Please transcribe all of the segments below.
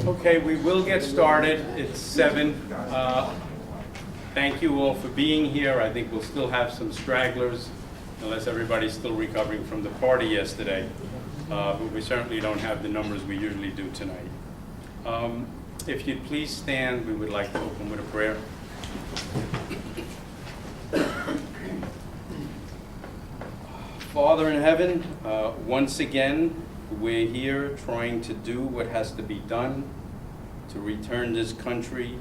Okay, we will get started. It's 7. Thank you all for being here. I think we'll still have some stragglers, unless everybody's still recovering from the party yesterday. But we certainly don't have the numbers we usually do tonight. If you'd please stand, we would like to open with a prayer. Father in heaven, once again, we're here trying to do what has to be done to return this country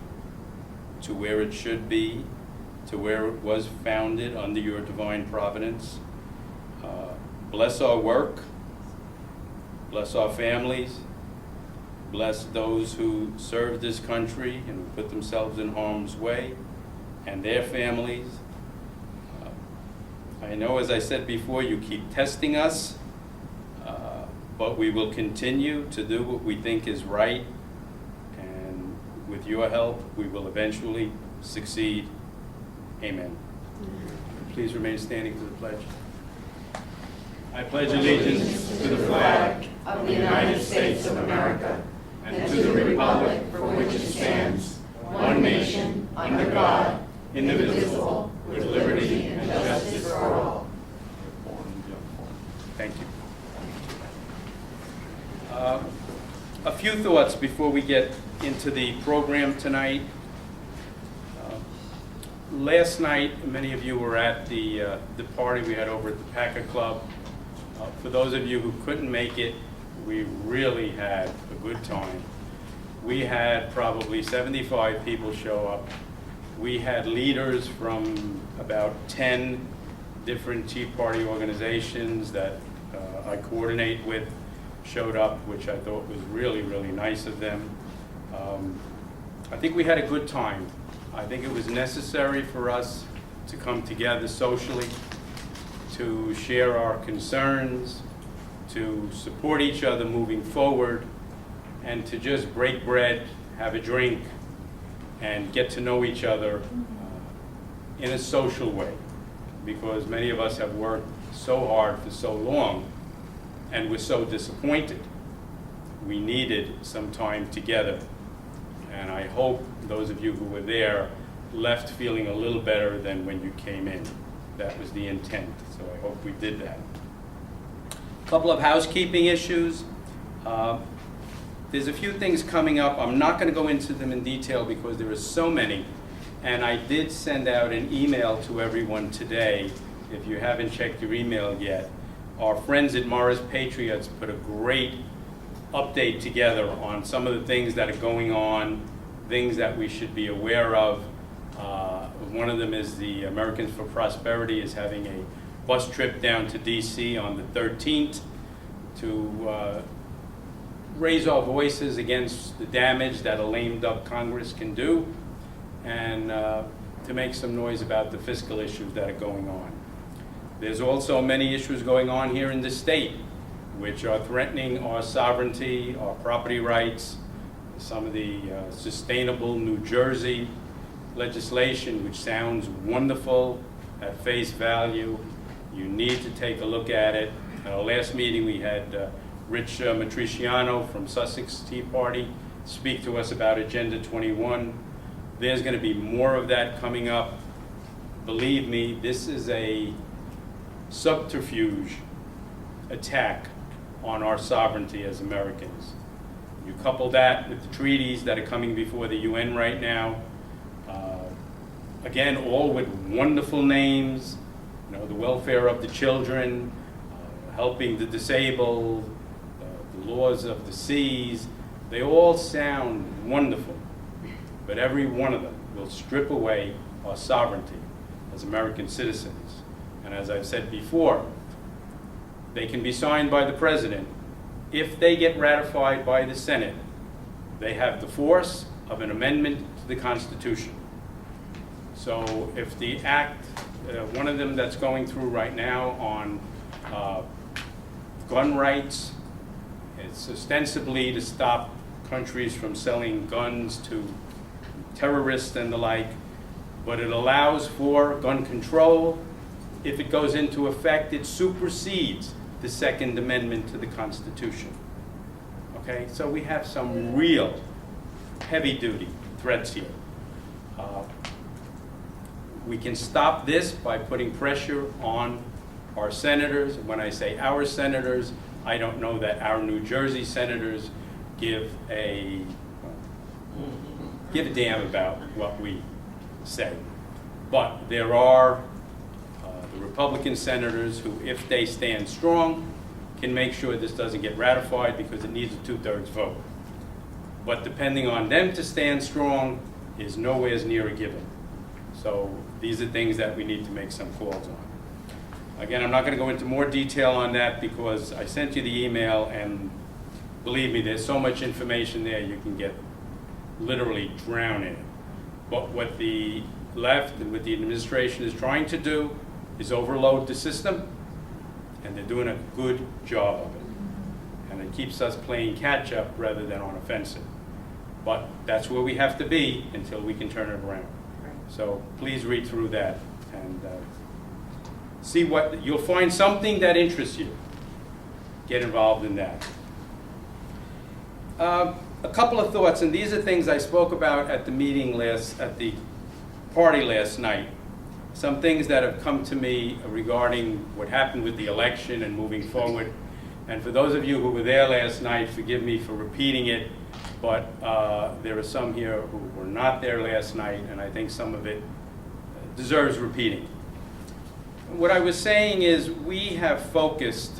to where it should be, to where it was founded under your divine providence. Bless our work, bless our families, bless those who serve this country and who put themselves in harm's way, and their families. I know, as I said before, you keep testing us, but we will continue to do what we think is right, and with your help, we will eventually succeed. Amen. Please remain standing for the pledge. I pledge allegiance to the flag of the United States of America and to the republic for which it stands, one nation, under God, indivisible, with liberty and justice for all. Thank you. A few thoughts before we get into the program tonight. Last night, many of you were at the party we had over at the Packer Club. For those of you who couldn't make it, we really had a good time. We had probably 75 people show up. We had leaders from about 10 different Tea Party organizations that I coordinate with showed up, which I thought was really, really nice of them. I think we had a good time. I think it was necessary for us to come together socially, to share our concerns, to support each other moving forward, and to just break bread, have a drink, and get to know each other in a social way, because many of us have worked so hard for so long and we're so disappointed. We needed some time together, and I hope those of you who were there left feeling a little better than when you came in. That was the intent, so I hope we did that. A couple of housekeeping issues. There's a few things coming up. I'm not going to go into them in detail because there are so many. And I did send out an email to everyone today. If you haven't checked your email yet, our friends at Morris Patriots put a great update together on some of the things that are going on, things that we should be aware of. One of them is the Americans for Prosperity is having a bus trip down to DC on the 13th to raise our voices against the damage that a lame duck Congress can do, and to make some noise about the fiscal issues that are going on. There's also many issues going on here in the state which are threatening our sovereignty, our property rights, some of the sustainable New Jersey legislation, which sounds wonderful at face value. You need to take a look at it. At our last meeting, we had Rich Matriciano from Sussex Tea Party speak to us about Agenda 21. There's going to be more of that coming up. Believe me, this is a subterfuge attack on our sovereignty as Americans. You couple that with the treaties that are coming before the UN right now, again, all with wonderful names, you know, the welfare of the children, helping the disabled, the laws of the seas. They all sound wonderful, but every one of them will strip away our sovereignty as American citizens. And as I've said before, they can be signed by the president. If they get ratified by the Senate, they have the force of an amendment to the Constitution. So if the act, one of them that's going through right now on gun rights, it's ostensibly to stop countries from selling guns to terrorists and the like, but it allows for gun control. if it goes into effect, it supersedes the Second Amendment to the Constitution. Okay, so we have some real heavy-duty threats here. We can stop this by putting pressure on our senators. When I say our senators, I don't know that our New Jersey senators give a damn about what we say. But there are the Republican senators who, if they stand strong, can make sure this doesn't get ratified because it needs a 2/3 vote. But depending on them to stand strong is nowhere near a given. So these are things that we need to make some calls on. Again, I'm not going to go into more detail on that because I sent you the email, and believe me, there's so much information there you can get literally drowned in it. But what the left and what the administration is trying to do is overload the system, and they're doing a good job of it. And it keeps us playing catch up rather than on offensive. But that's where we have to be until we can turn it around. So please read through that and see what, you'll find something that interests you. Get involved in that. A couple of thoughts, and these are things I spoke about at the meeting at the party last night. Some things that have come to me regarding what happened with the election and moving forward. And for those of you who were there last night, forgive me for repeating it, but there are some here who were not there last night, and I think some of it deserves repeating. What I was saying is we have focused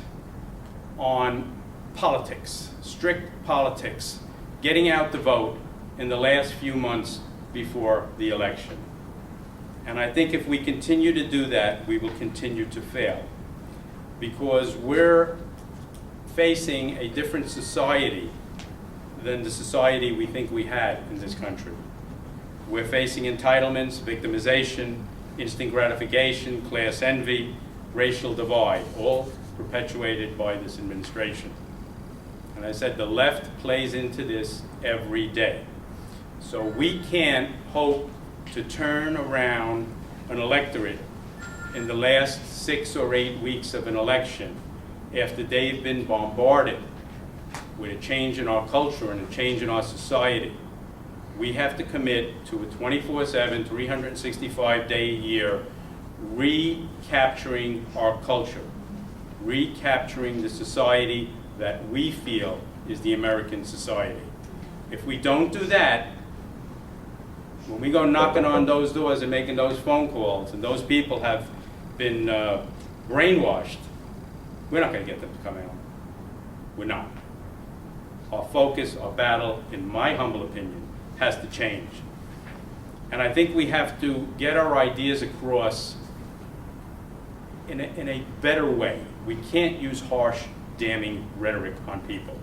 on politics, strict politics, getting out the vote in the last few months before the election. And I think if we continue to do that, we will continue to fail, because we're facing a different society than the society we think we had in this country. We're facing entitlements, victimization, instant gratification, class envy, racial divide, all perpetuated by this administration. And I said the left plays into this every day. So we can't hope to turn around an electorate in the last 6 or 8 weeks of an election after they've been bombarded with a change in our culture and a change in our society. We have to commit to a 24/7, 365-day-a-year recapturing our culture, recapturing the society that we feel is the American society. If we don't do that, when we go knocking on those doors and making those phone calls, and those people have been brainwashed, we're not going to get them to come out. We're not. Our focus, our battle, in my humble opinion, has to change. And I think we have to get our ideas across in a better way. We can't use harsh, damning rhetoric on people.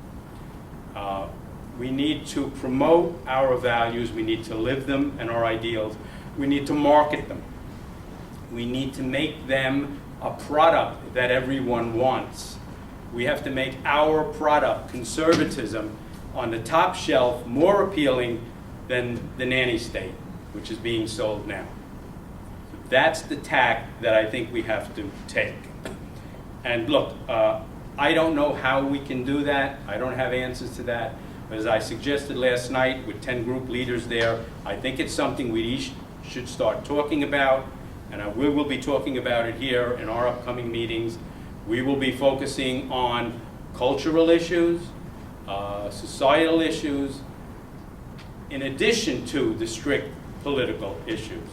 We need to promote our values. We need to live them and our ideals. We need to market them. We need to make them a product that everyone wants. We have to make our product, conservatism, on the top shelf more appealing than the nanny state, which is being sold now. That's the tack that I think we have to take. And look, I don't know how we can do that. I don't have answers to that. But as I suggested last night with 10 group leaders there, I think it's something we each should start talking about. And we will be talking about it here in our upcoming meetings. We will be focusing on cultural issues, societal issues, in addition to the strict political issues.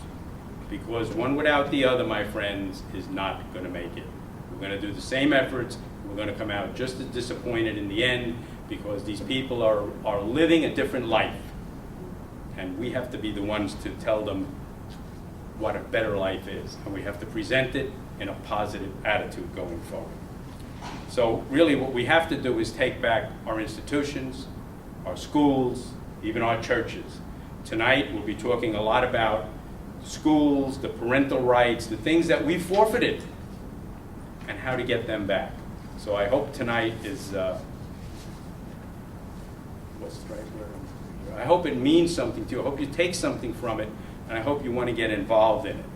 Because one without the other, my friends, is not going to make it. We're going to do the same efforts. We're going to come out just as disappointed in the end, because these people are living a different life. And we have to be the ones to tell them what a better life is. And we have to present it in a positive attitude going forward. So really what we have to do is take back our institutions, our schools, even our churches. Tonight we'll be talking a lot about schools, the parental rights, the things that we forfeited, and how to get them back. So I hope tonight is, what's the right word? I hope it means something to you. I hope you take something from it, and I hope you want to get involved in it.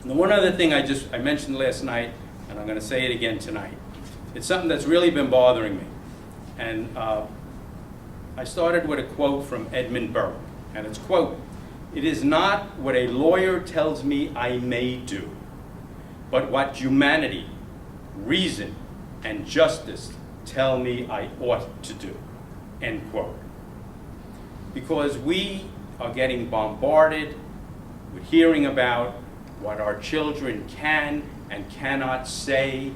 And the one other thing I mentioned last night, and I'm going to say it again tonight. It's something that's really been bothering me. And I started with a quote from Edmund Burke. And it's, quote, "It is not what a lawyer tells me I may do, but what humanity, reason, and justice tell me I ought to do," end quote. Because we are getting bombarded with hearing about what our children can and cannot say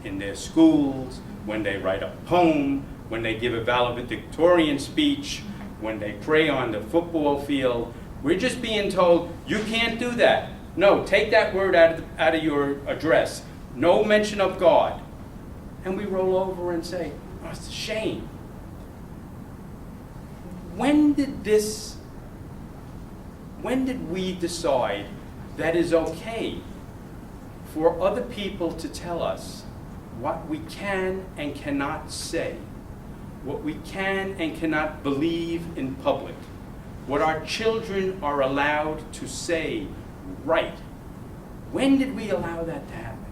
in their schools, when they write a poem, when they give a valedictorian speech, when they pray on the football field. We're just being told, you can't do that. No, take that word out of your address. No mention of God. And we roll over and say, oh, it's a shame. When did we decide that it's okay for other people to tell us what we can and cannot say, what we can and cannot believe in public, what our children are allowed to say, right? When did we allow that to happen?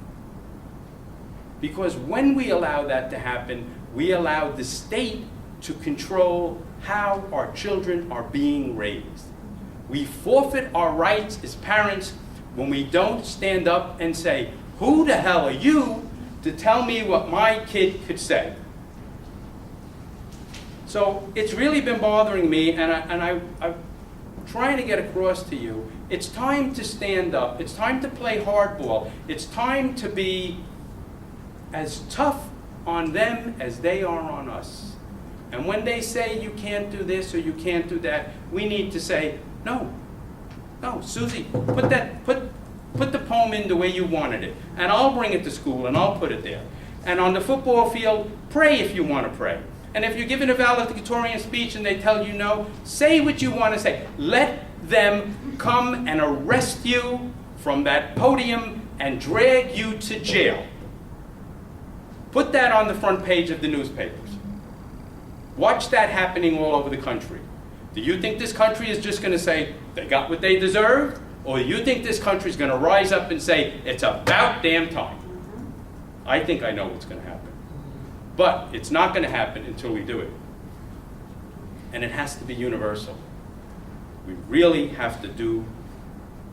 Because when we allow that to happen, we allow the state to control how our children are being raised. We forfeit our rights as parents when we don't stand up and say, who the hell are you to tell me what my kid could say? So it's really been bothering me, and I'm trying to get across to you, it's time to stand up. It's time to play hardball. It's time to be as tough on them as they are on us. And when they say you can't do this or you can't do that, we need to say, no, Susie, put the poem in the way you wanted it, and I'll bring it to school and I'll put it there. And on the football field, pray if you want to pray. And if you're giving a valedictorian speech and they tell you no, say what you want to say. Let them come and arrest you from that podium and drag you to jail. Put that on the front page of the newspapers. Watch that happening all over the country. Do you think this country is just going to say they got what they deserved? Or do you think this country is going to rise up and say it's about damn time? I think I know what's going to happen. But it's not going to happen until we do it. And it has to be universal. We really have to do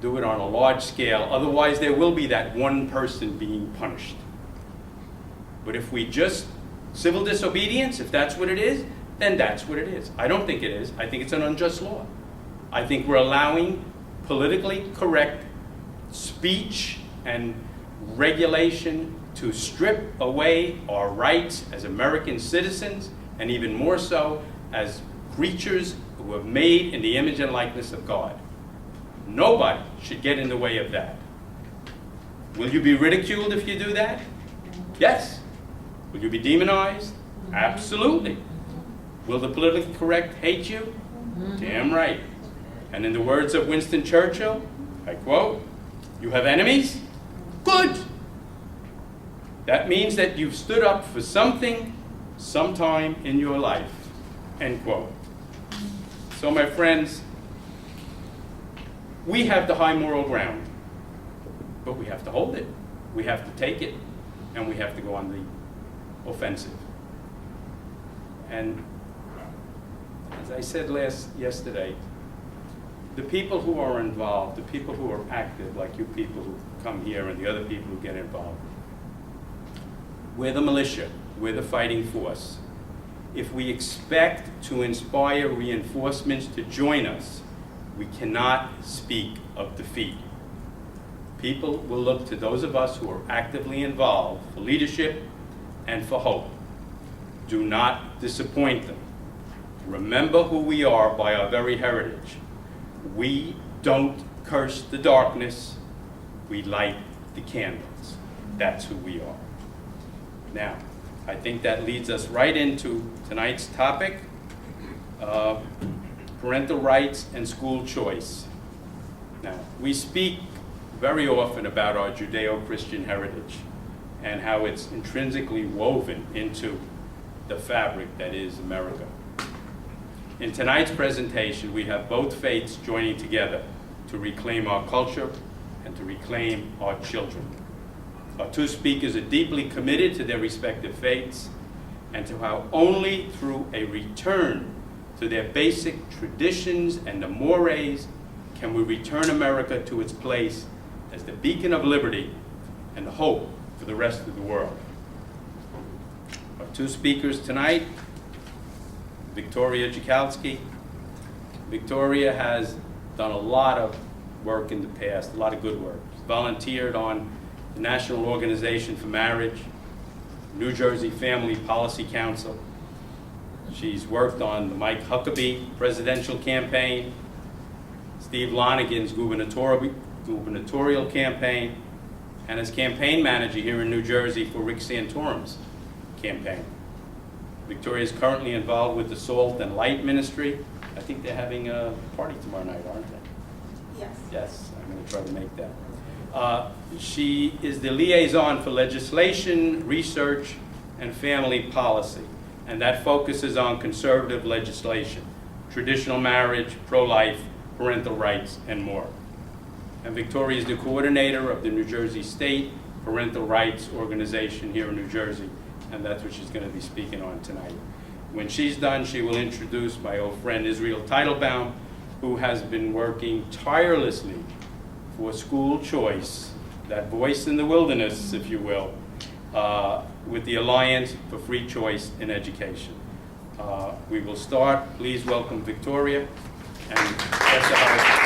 it on a large scale. Otherwise, there will be that one person being punished. But if we just civil disobedience, if that's what it is, then that's what it is. I don't think it is. I think it's an unjust law. I think we're allowing politically correct speech and regulation to strip away our rights as American citizens, and even more so as creatures who were made in the image and likeness of God. Nobody should get in the way of that. Will you be ridiculed if you do that? Yes. Will you be demonized? Absolutely. Will the politically correct hate you? Damn right. And in the words of Winston Churchill, I quote, "You have enemies? Good. That means that you've stood up for something sometime in your life," end quote. So my friends, we have the high moral ground, but we have to hold it. We have to take it, and we have to go on the offensive. And as I said yesterday, the people who are involved, the people who are active, like you people who come here and the other people who get involved, we're the militia, we're the fighting force. If we expect to inspire reinforcements to join us, we cannot speak of defeat. People will look to those of us who are actively involved for leadership and for hope. Do not disappoint them. Remember who we are by our very heritage. We don't curse the darkness, we light the candles. That's who we are. Now, I think that leads us right into tonight's topic, parental rights and school choice. Now, we speak very often about our Judeo-Christian heritage and how it's intrinsically woven into the fabric that is America. In tonight's presentation, we have both faiths joining together to reclaim our culture and to reclaim our children. Our two speakers are deeply committed to their respective faiths and to how only through a return to their basic traditions and the mores can we return America to its place as the beacon of liberty and hope for the rest of the world. Our two speakers tonight, Victoria Jakowski. Victoria has done a lot of work in the past, a lot of good work. She's volunteered on the National Organization for Marriage, New Jersey Family Policy Council. She's worked on the Mike Huckabee presidential campaign, Steve Lonigan's gubernatorial campaign, and as campaign manager here in New Jersey for Rick Santorum's campaign. Victoria is currently involved with the Salt and Light Ministry. I think they're having a party tomorrow night, aren't they? Yes. Yes, I'm going to try to make that. She is the liaison for legislation, research, and family policy, and that focuses on conservative legislation, traditional marriage, pro-life, parental rights, and more. And Victoria is the coordinator of the New Jersey State Parental Rights Organization here in New Jersey, and that's what she's going to be speaking on tonight. When she's done, she will introduce my old friend Israel Teitelbaum, who has been working tirelessly for school choice, that voice in the wilderness, if you will, with the Alliance for Free Choice in Education. We will start. Please welcome Victoria and Professor Howard.